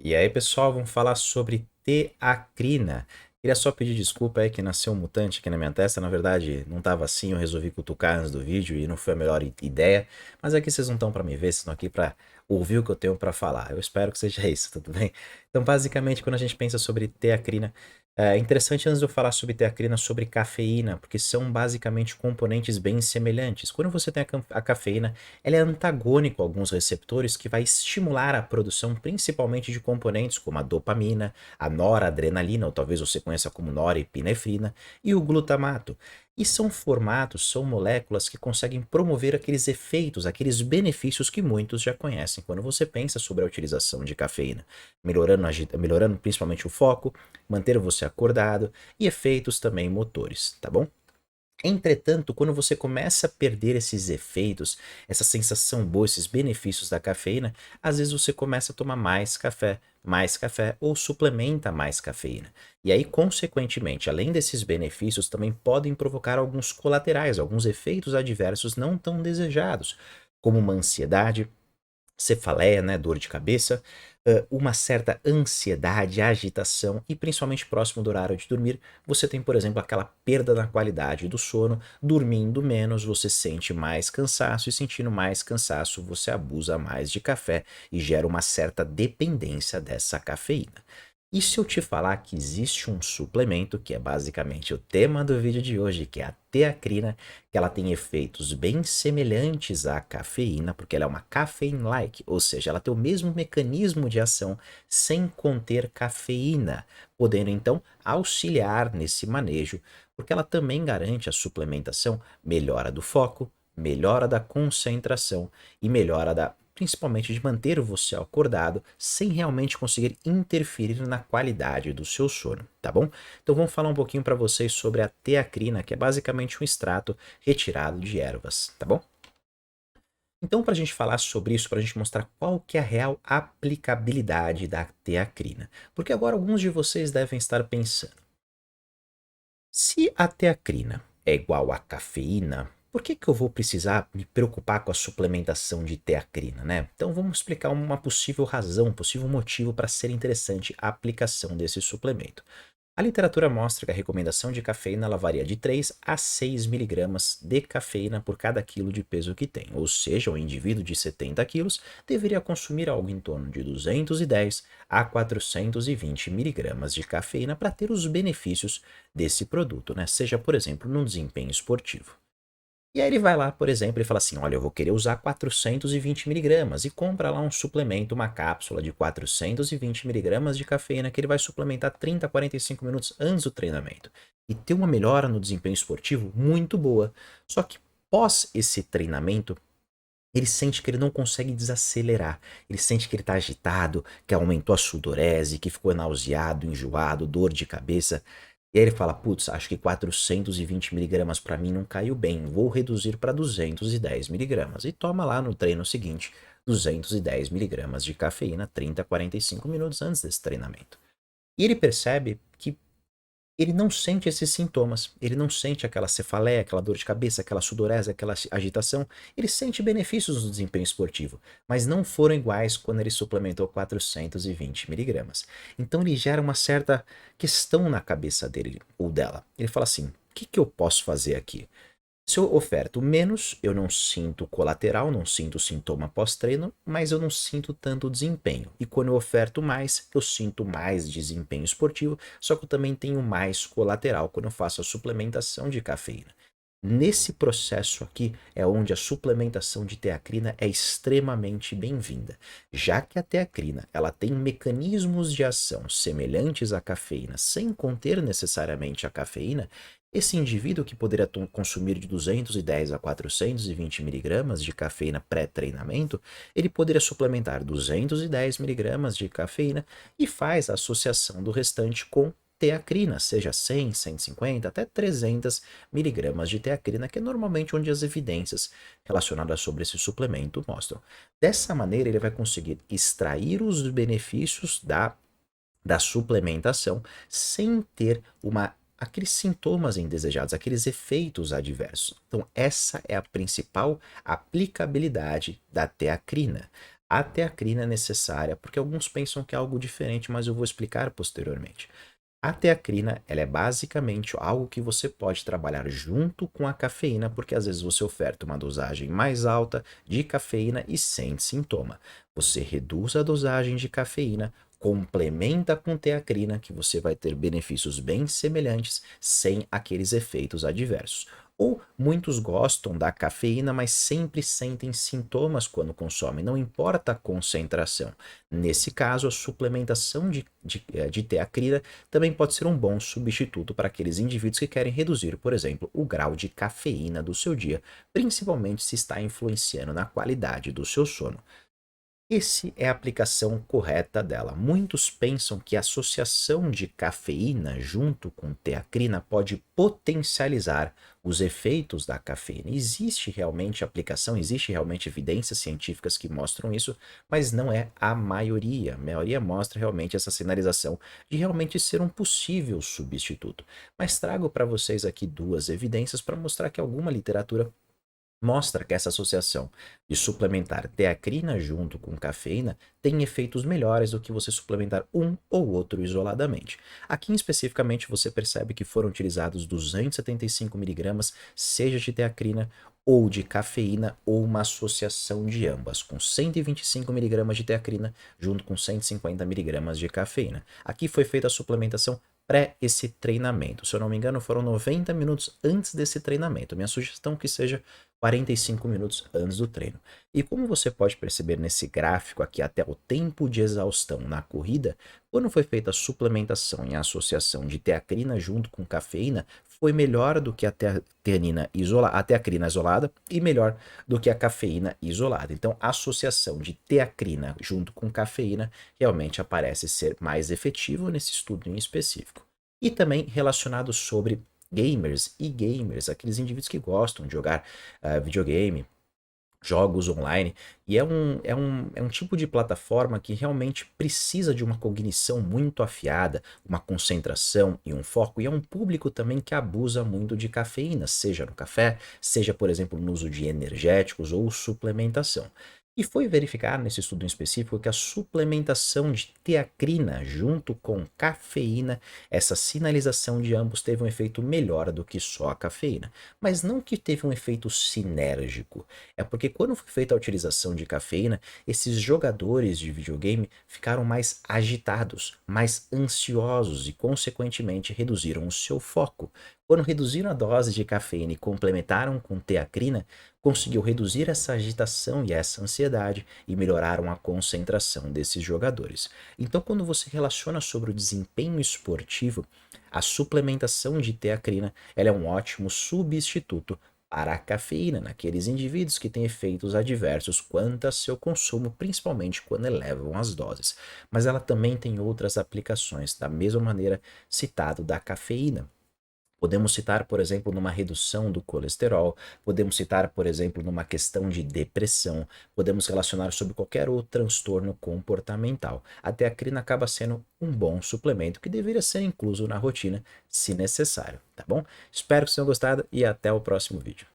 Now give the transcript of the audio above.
E aí, pessoal, vamos falar sobre teacrina. Queria só pedir desculpa aí que nasceu um mutante aqui na minha testa. Na verdade, não tava assim, eu resolvi cutucar antes do vídeo e não foi a melhor ideia. Mas aqui vocês não estão para me ver, vocês estão aqui para ouvir o que eu tenho para falar. Eu espero que seja isso, tudo bem? Então, basicamente, quando a gente pensa sobre teacrina, é interessante antes de eu falar sobre teacrina, sobre cafeína, porque são basicamente componentes bem semelhantes. Quando você tem a cafeína, ela é antagônico a alguns receptores que vai estimular a produção principalmente de componentes como a dopamina, a noradrenalina, ou talvez você conheça como norepinefrina, e o glutamato. E são formatos, são moléculas que conseguem promover aqueles efeitos, aqueles benefícios que muitos já conhecem quando você pensa sobre a utilização de cafeína, melhorando principalmente o foco, manter você acordado e efeitos também motores, tá bom? Entretanto, quando você começa a perder esses efeitos, essa sensação boa, esses benefícios da cafeína, às vezes você começa a tomar mais café ou suplementa mais cafeína. E aí, consequentemente, além desses benefícios, também podem provocar alguns colaterais, alguns efeitos adversos não tão desejados, como uma ansiedade, cefaleia, né, dor de cabeça, uma certa ansiedade, agitação e principalmente próximo do horário de dormir, você tem, por exemplo, aquela perda na qualidade do sono, dormindo menos, você sente mais cansaço e sentindo mais cansaço, você abusa mais de café e gera uma certa dependência dessa cafeína. E se eu te falar que existe um suplemento, que é basicamente o tema do vídeo de hoje, que é a teacrina, que ela tem efeitos bem semelhantes à cafeína, porque ela é uma caffeine-like, ou seja, ela tem o mesmo mecanismo de ação sem conter cafeína, podendo então auxiliar nesse manejo, porque ela também garante a suplementação, melhora do foco, melhora da concentração e melhora da principalmente de manter você acordado sem realmente conseguir interferir na qualidade do seu sono, tá bom? Então vamos falar um pouquinho para vocês sobre a teacrina, que é basicamente um extrato retirado de ervas, tá bom? Então, para a gente falar sobre isso, para a gente mostrar qual que é a real aplicabilidade da teacrina, porque agora alguns de vocês devem estar pensando, se a teacrina é igual à cafeína, por que que eu vou precisar me preocupar com a suplementação de teacrina, né? Então vamos explicar uma possível razão, um possível motivo para ser interessante a aplicação desse suplemento. A literatura mostra que a recomendação de cafeína ela varia de 3 a 6 miligramas de cafeína por cada quilo de peso que tem, ou seja, um indivíduo de 70 quilos deveria consumir algo em torno de 210 a 420 miligramas de cafeína para ter os benefícios desse produto, né? Seja, por exemplo, no desempenho esportivo. E aí ele vai lá, por exemplo, e fala assim: olha, eu vou querer usar 420 miligramas e compra lá um suplemento, uma cápsula de 420 miligramas de cafeína que ele vai suplementar 30 a 45 minutos antes do treinamento. E ter uma melhora no desempenho esportivo muito boa. Só que pós esse treinamento, ele sente que ele não consegue desacelerar. Ele sente que ele está agitado, que aumentou a sudorese, que ficou nauseado, enjoado, dor de cabeça. E aí ele fala, putz, acho que 420 miligramas para mim não caiu bem, vou reduzir para 210 miligramas. E toma lá no treino seguinte 210 miligramas de cafeína 30 a 45 minutos antes desse treinamento. E ele percebe que ele não sente esses sintomas, ele não sente aquela cefaleia, aquela dor de cabeça, aquela sudorese, aquela agitação, ele sente benefícios no desempenho esportivo, mas não foram iguais quando ele suplementou 420 miligramas. Então ele gera uma certa questão na cabeça dele ou dela. Ele fala assim: o que que eu posso fazer aqui? Se eu oferto menos, eu não sinto colateral, não sinto sintoma pós-treino, mas eu não sinto tanto desempenho. E quando eu oferto mais, eu sinto mais desempenho esportivo, só que eu também tenho mais colateral quando eu faço a suplementação de cafeína. Nesse processo aqui é onde a suplementação de teacrina é extremamente bem-vinda, já que a teacrina ela tem mecanismos de ação semelhantes à cafeína, sem conter necessariamente a cafeína. Esse indivíduo que poderia consumir de 210 a 420 miligramas de cafeína pré-treinamento, ele poderia suplementar 210 miligramas de cafeína e faz a associação do restante com teacrina, seja 100, 150 até 300 miligramas de teacrina, que é normalmente onde as evidências relacionadas sobre esse suplemento mostram. Dessa maneira, ele vai conseguir extrair os benefícios da suplementação sem ter aqueles sintomas indesejados, aqueles efeitos adversos. Então, essa é a principal aplicabilidade da teacrina. A teacrina é necessária porque alguns pensam que é algo diferente, mas eu vou explicar posteriormente. A teacrina, ela é basicamente algo que você pode trabalhar junto com a cafeína, porque às vezes você oferta uma dosagem mais alta de cafeína e sem sintoma. Você reduz a dosagem de cafeína, complementa com teacrina, que você vai ter benefícios bem semelhantes, sem aqueles efeitos adversos. Ou muitos gostam da cafeína, mas sempre sentem sintomas quando consomem, não importa a concentração. Nesse caso, a suplementação de teacrina também pode ser um bom substituto para aqueles indivíduos que querem reduzir, por exemplo, o grau de cafeína do seu dia, principalmente se está influenciando na qualidade do seu sono. Essa é a aplicação correta dela. Muitos pensam que a associação de cafeína junto com teacrina pode potencializar os efeitos da cafeína. Existe realmente aplicação, existe realmente evidências científicas que mostram isso, mas não é a maioria. A maioria mostra realmente essa sinalização de realmente ser um possível substituto. Mas trago para vocês aqui duas evidências para mostrar que alguma literatura mostra que essa associação de suplementar teacrina junto com cafeína tem efeitos melhores do que você suplementar um ou outro isoladamente. Aqui especificamente você percebe que foram utilizados 275 miligramas, seja de teacrina ou de cafeína, ou uma associação de ambas, com 125 miligramas de teacrina junto com 150 miligramas de cafeína. Aqui foi feita a suplementação pré esse treinamento. Se eu não me engano, foram 90 minutos antes desse treinamento. Minha sugestão é que seja 45 minutos antes do treino. E como você pode perceber nesse gráfico aqui, até o tempo de exaustão na corrida, quando foi feita a suplementação em associação de teacrina junto com cafeína, foi melhor do que a a teacrina isolada e melhor do que a cafeína isolada. Então, a associação de teacrina junto com cafeína realmente aparece ser mais efetivo nesse estudo em específico. E também relacionado sobre gamers, aqueles indivíduos que gostam de jogar videogame, jogos online, e é um tipo de plataforma que realmente precisa de uma cognição muito afiada, uma concentração e um foco, e é um público também que abusa muito de cafeína, seja no café, seja, por exemplo, no uso de energéticos ou suplementação. E foi verificado nesse estudo em específico que a suplementação de teacrina junto com cafeína, essa sinalização de ambos teve um efeito melhor do que só a cafeína. Mas não que teve um efeito sinérgico, é porque quando foi feita a utilização de cafeína, esses jogadores de videogame ficaram mais agitados, mais ansiosos e, consequentemente, reduziram o seu foco. Quando reduziram a dose de cafeína e complementaram com teacrina, conseguiu reduzir essa agitação e essa ansiedade e melhoraram a concentração desses jogadores. Então, quando você relaciona sobre o desempenho esportivo, a suplementação de teacrina ela é um ótimo substituto para a cafeína naqueles indivíduos que têm efeitos adversos quanto a seu consumo, principalmente quando elevam as doses. Mas ela também tem outras aplicações, da mesma maneira citado da cafeína. Podemos citar, por exemplo, numa redução do colesterol, podemos citar, por exemplo, numa questão de depressão, podemos relacionar sobre qualquer outro transtorno comportamental. A teacrina acaba sendo um bom suplemento que deveria ser incluso na rotina, se necessário, tá bom? Espero que vocês tenham gostado e até o próximo vídeo.